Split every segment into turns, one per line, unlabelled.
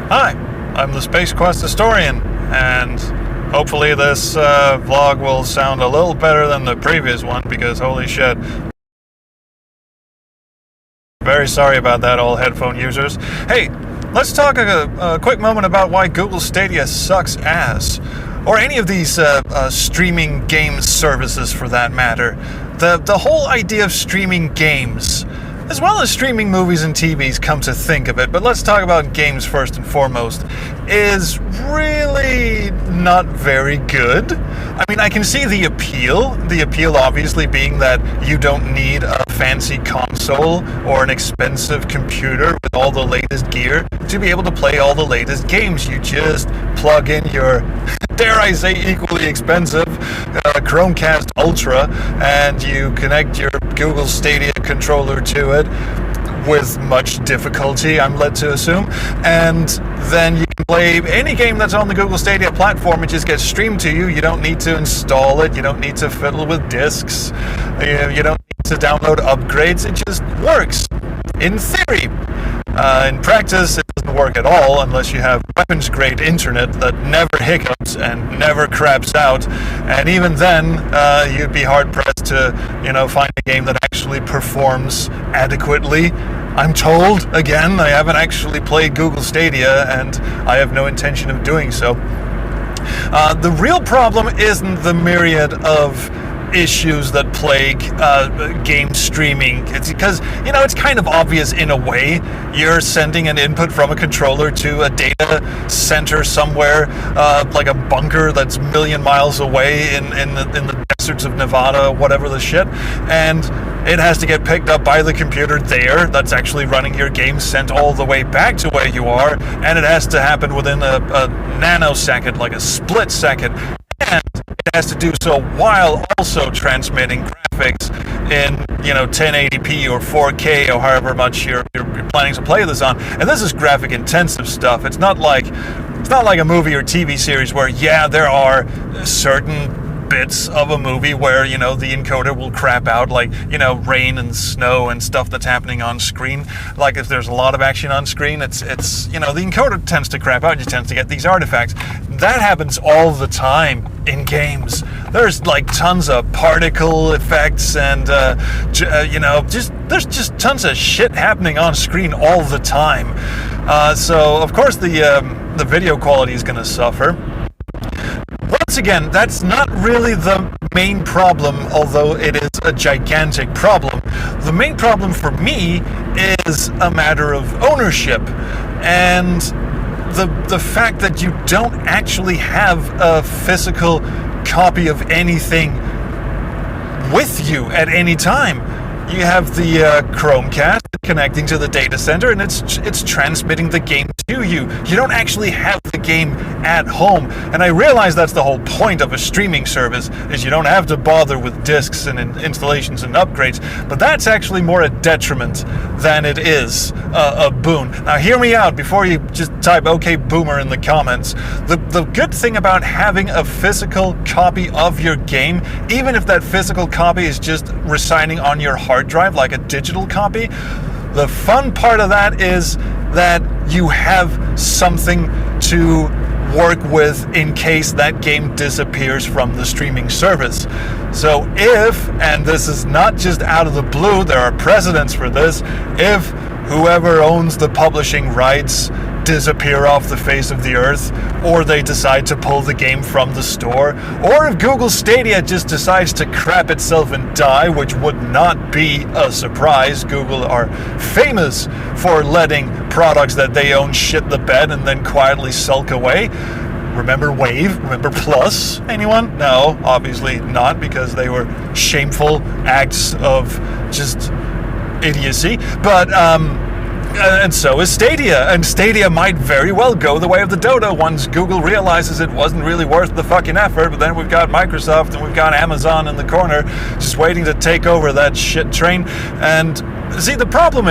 Hi, I'm the Space Quest historian, and hopefully this vlog will sound a little better than the previous one, because holy shit. Very sorry about that, all headphone users. Hey, let's talk a quick moment about why Google Stadia sucks ass. Or any of these streaming game services, for that matter. The whole idea of streaming games, as well as streaming movies and TVs, come to think of it, but let's talk about games first and foremost, is really not very good. I mean, I can see the appeal obviously being that you don't need a fancy console or an expensive computer with all the latest gear to be able to play all the latest games. You just plug in your, dare I say, equally expensive Chromecast Ultra, and you connect your Google Stadia controller to it with much difficulty, I'm led to assume, and then you can play any game that's on the Google Stadia platform. It just gets streamed to you. You don't need to install it. You don't need to fiddle with discs. You don't need to download upgrades. It just works in theory. In practice, it doesn't work at all unless you have weapons-grade internet that never hiccups and never craps out. And even then, you'd be hard-pressed to, find a game that actually performs adequately. I'm told, again, I haven't actually played Google Stadia, and I have no intention of doing so. The real problem isn't the myriad of issues that plague game streaming. It's because, it's kind of obvious in a way. You're sending an input from a controller to a data center somewhere, like a bunker that's a million miles away in the deserts of Nevada, whatever the shit, and it has to get picked up by the computer there that's actually running your game, sent all the way back to where you are, and it has to happen within a nanosecond, like a split second. And it has to do so while also transmitting graphics in, 1080p or 4K or however much you're planning to play this on. And this is graphic intensive stuff. It's not like a movie or TV series where, there are certain bits of a movie where, the encoder will crap out, like, rain and snow and stuff that's happening on screen. Like, if there's a lot of action on screen, it's the encoder tends to crap out. You tend to get these artifacts. That happens all the time in games. There's like tons of particle effects and there's just tons of shit happening on screen all the time. So of course the video quality is going to suffer. Once again, that's not really the main problem, although it is a gigantic problem. The main problem for me is a matter of ownership, and the fact that you don't actually have a physical copy of anything with you at any time. You have the Chromecast connecting to the data center, and it's transmitting the game to you. You don't actually have the game at home. And I realize that's the whole point of a streaming service, is you don't have to bother with discs and installations and upgrades. But that's actually more a detriment than it is a boon. Now hear me out before you just type "okay boomer" in the comments. The good thing about having a physical copy of your game, even if that physical copy is just residing on your hard drive like a digital copy, the fun part of that is that you have something to work with in case that game disappears from the streaming service. So if, and this is not just out of the blue, there are precedents for this, if whoever owns the publishing rights disappear off the face of the earth, or they decide to pull the game from the store, or if Google Stadia just decides to crap itself and die, which would not be a surprise. Google are famous for letting products that they own shit the bed and then quietly sulk away. Remember Wave? Remember Plus? Anyone? No, obviously not, because they were shameful acts of just idiocy. But and so is Stadia, and Stadia might very well go the way of the dodo once Google realizes it wasn't really worth the fucking effort. But then we've got Microsoft and we've got Amazon in the corner just waiting to take over that shit train. And see, the problem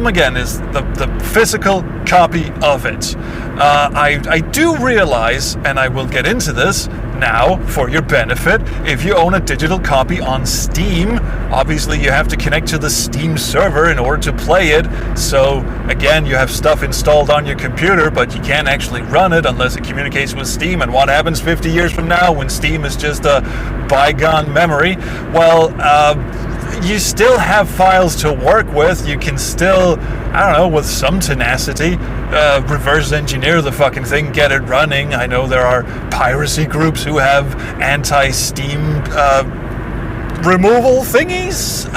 again is the physical copy of it. I do realize, and I will get into this, Now, for your benefit, if you own a digital copy on Steam, obviously you have to connect to the Steam server in order to play it. So again, you have stuff installed on your computer, but you can't actually run it unless it communicates with Steam. And what happens 50 years from now when Steam is just a bygone memory? Well, you still have files to work with. You can still, I don't know, with some tenacity, reverse engineer the fucking thing, get it running. I know there are piracy groups who have anti-Steam removal thingies.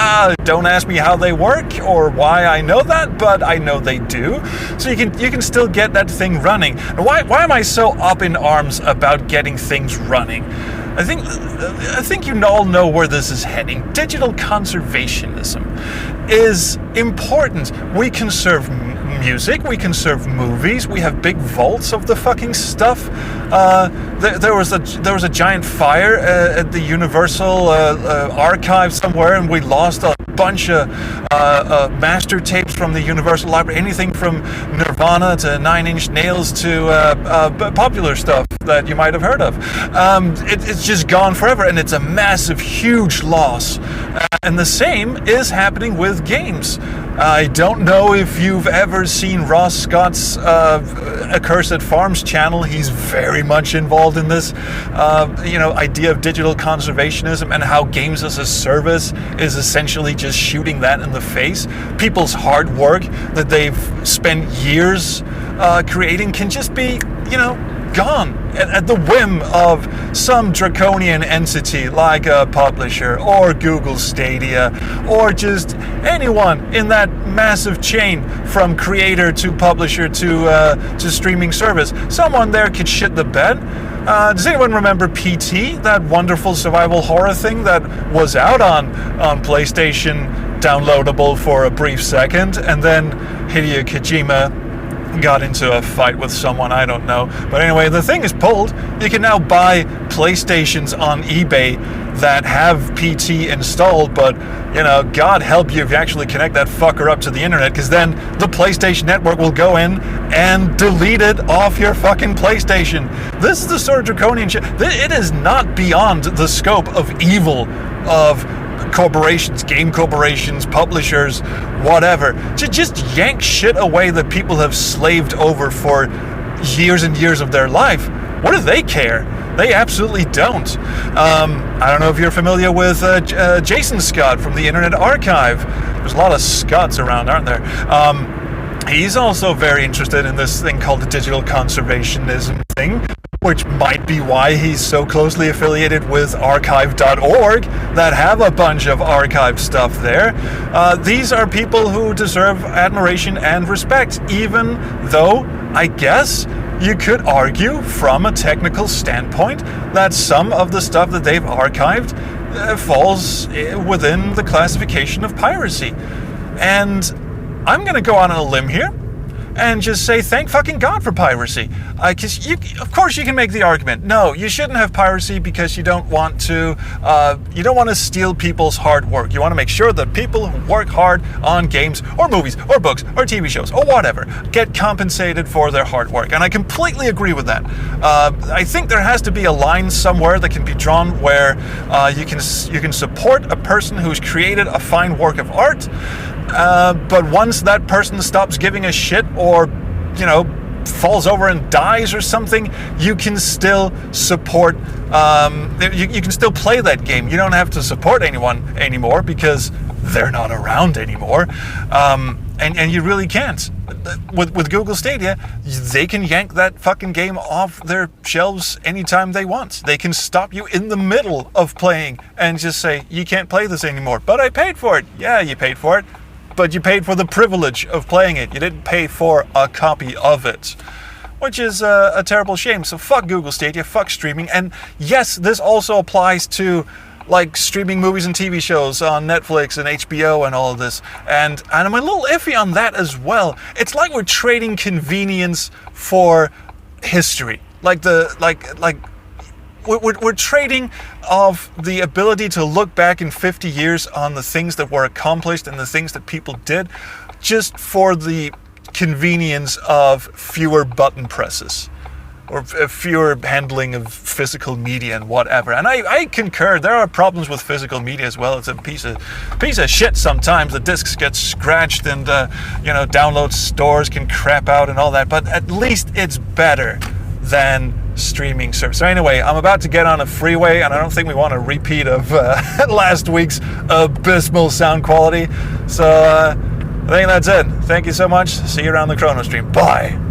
Don't ask me how they work or why I know that, but I know they do. So you can still get that thing running. Why am I so up in arms about getting things running? I think you all know where this is heading. Digital conservationism is important. We conserve music, we conserve movies, we have big vaults of the fucking stuff. There was a giant fire at the Universal archive somewhere, and we lost a bunch of master tapes from the Universal Library, anything from Nirvana to Nine Inch Nails to popular stuff that you might have heard of. It's just gone forever, and it's a massive, huge loss. And the same is happening with games. I don't know if you've ever seen Ross Scott's Accursed Farms channel. He's very much involved in this idea of digital conservationism and how games as a service is essentially just shooting that in the face. People's hard work that they've spent years creating can just be, gone at the whim of some draconian entity like a publisher or Google Stadia or just anyone in that massive chain from creator to publisher to streaming service. Someone there could shit the bed. Does anyone remember PT, that wonderful survival horror thing that was out on PlayStation, downloadable for a brief second, and then Hideo Kojima got into a fight with someone, I don't know. But anyway, the thing is pulled. You can now buy PlayStations on eBay that have PT installed, but, God help you if you actually connect that fucker up to the internet, because then the PlayStation Network will go in and delete it off your fucking PlayStation. This is the sort of draconian shit. It is not beyond the scope of evil of corporations, game corporations, publishers, whatever, to just yank shit away that people have slaved over for years and years of their life. What do they care? They absolutely don't. I don't know if you're familiar with Jason Scott from the Internet Archive. There's a lot of Scotts around, aren't there? He's also very interested in this thing called the digital conservationism thing, which might be why he's so closely affiliated with archive.org that have a bunch of archive stuff there. These are people who deserve admiration and respect, even though, I guess, you could argue from a technical standpoint that some of the stuff that they've archived falls within the classification of piracy. And I'm going to go out on a limb here and just say thank fucking God for piracy. Because of course you can make the argument, no, you shouldn't have piracy because you don't want to steal people's hard work. You want to make sure that people who work hard on games or movies or books or TV shows or whatever get compensated for their hard work. And I completely agree with that. I think there has to be a line somewhere that can be drawn where you can support a person who's created a fine work of art. But once that person stops giving a shit or, falls over and dies or something, you can still support, you can still play that game. You don't have to support anyone anymore because they're not around anymore. And you really can't. With Google Stadia, they can yank that fucking game off their shelves anytime they want. They can stop you in the middle of playing and just say, you can't play this anymore. But I paid for it. Yeah, you paid for it. But you paid for the privilege of playing it. You didn't pay for a copy of it, which is a terrible shame. So fuck Google Stadia, fuck streaming. And yes, this also applies to like streaming movies and TV shows on Netflix and HBO and all of this. And I'm a little iffy on that as well. It's like we're trading convenience for history. We're trading off the ability to look back in 50 years on the things that were accomplished and the things that people did just for the convenience of fewer button presses. or fewer handling of physical media and whatever. And I concur. There are problems with physical media as well. It's a piece of shit sometimes. The discs get scratched, and download stores can crap out and all that. But at least it's better than streaming service. So anyway, I'm about to get on a freeway, and I don't think we want a repeat of last week's abysmal sound quality. So I think that's it. Thank you so much. See you around the Chrono Stream. Bye.